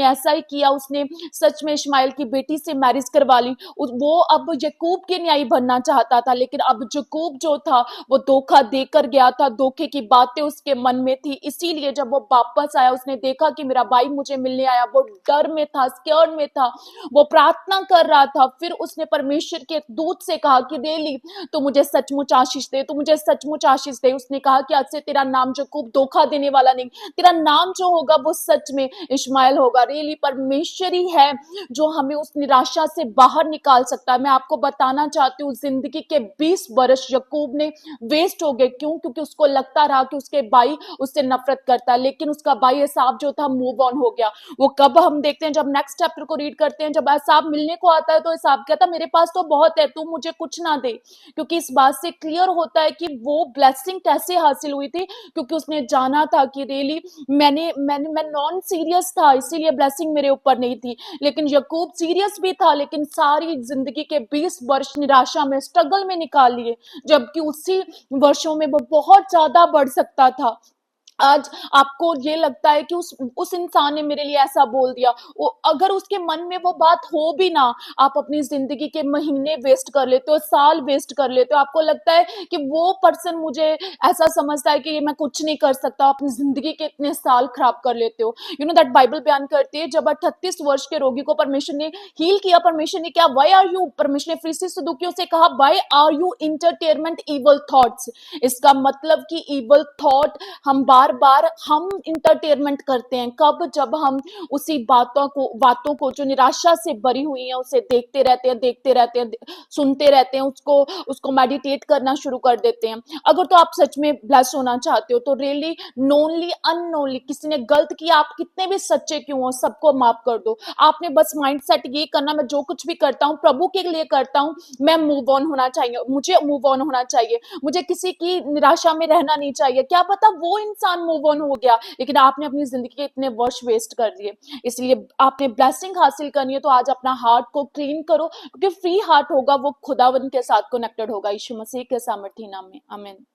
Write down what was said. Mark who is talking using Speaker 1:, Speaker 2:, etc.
Speaker 1: ऐसा ही किया, उसने सच में इश्माएल की बेटी से मैरिज करवा ली। वो अब याकूब के न्यायी बनना चाहता था, लेकिन अब याकूब जो था वो धोखा देकर गया था, धोखे की बातें उसके मन में थी। इसीलिए जब वो वापस आया, उसने देखा कि मेरा भाई मुझे मिलने आया, वो डर में था, स्केर्ड में था, वो प्रार्थना कर रहा था। फिर उसने परमेश्वर के दूत से कहा कि रेली तो मुझे सचमुच आशीष दे, तो मुझे सचमुच आशीष दे। उसने कहा कि आज से तेरा नाम याकूब धोखा देने वाला नहीं, तेरा नाम जो होगा वो सच में इश्माएल होगा। रियली परमेश्वर ही है जो हमें उस निराशा से बाहर निकाल सकता है। मैं आपको बताना चाहती हूँ, जिंदगी के 20 वर्ष याकूब ने वेस्ट हो गए। क्यों? क्योंकि उसको लगता रहा कि उसके भाई उससे नफरत करता है, लेकिन उसका भाई एसाव जो था मूव ऑन हो गया। वो कब हम देखते हैं, जब नेक्स्ट चैप्टर को रीड करते हैं, जब एसाव मिलने को आता है तो एसाव कहता मेरे पास तो बहुत है, तू मुझे कुछ ना दे। क्योंकि इस बात से क्लियर होता है कि वो ब्लेसिंग कैसे हासिल हुई थी, क्योंकि उसने जाना था कि रियली मैं नॉन सीरियस था, इसीलिए ब्लेसिंग मेरे ऊपर नहीं थी। लेकिन याकूब सीरियस भी था, लेकिन सारी जिंदगी के 20 वर्ष निराशा में, स्ट्रगल में निकाल लिए, जबकि उसी वर्षों में वो बहुत ज्यादा बढ़ सकता था। आज आपको ये लगता है कि उस इंसान ने मेरे लिए ऐसा बोल दिया, अगर उसके मन में वो बात हो भी ना, आप अपनी जिंदगी के महीने वेस्ट कर लेते हो, साल वेस्ट कर लेते हो। आपको लगता है कि वो पर्सन मुझे ऐसा समझता है कि ये मैं कुछ नहीं कर सकता, अपनी जिंदगी के इतने साल खराब कर लेते हो। यू नो दैट बाइबल बयान करती है, जब 38 वर्ष के रोगी को परमेश्वर ने हील किया, परमेश्वर ने क्या, वाई आर यू, परमेश्वर ने फरीसी सदूकियों से कहा, why are you entertainment evil thoughts. इसका मतलब कि इवल थॉट हम बार बार हम इंटरटेनमेंट करते हैं। कब? जब हम उसी बातों को जो निराशा से भरी हुई है उसे देखते रहते हैं, सुनते रहते हैं, उसको मेडिटेट करना शुरू कर देते हैं। अगर तो आप सच में ब्लेस होना चाहते हो तो रियली नोनली अननोनली किसी ने गलत किया, आप कितने भी सच्चे क्यों हो, सबको माफ कर दो। आपने बस माइंड सेट ये करना, मैं जो कुछ भी करता हूँ प्रभु के लिए करता हूँ, मैं मूव ऑन होना चाहिए, मुझे मूव ऑन होना चाहिए, मुझे किसी की निराशा में रहना नहीं चाहिए। क्या पता वो इंसान मूव ऑन हो गया, लेकिन आपने अपनी जिंदगी के इतने वर्ष वेस्ट कर दिए। इसलिए आपने ब्लेसिंग हासिल करनी है तो आज अपना हार्ट को क्लीन करो, क्योंकि फ्री हार्ट होगा वो खुदावन के साथ कनेक्टेड होगा। यीशु मसीह के सामर्थी नाम में, आमीन।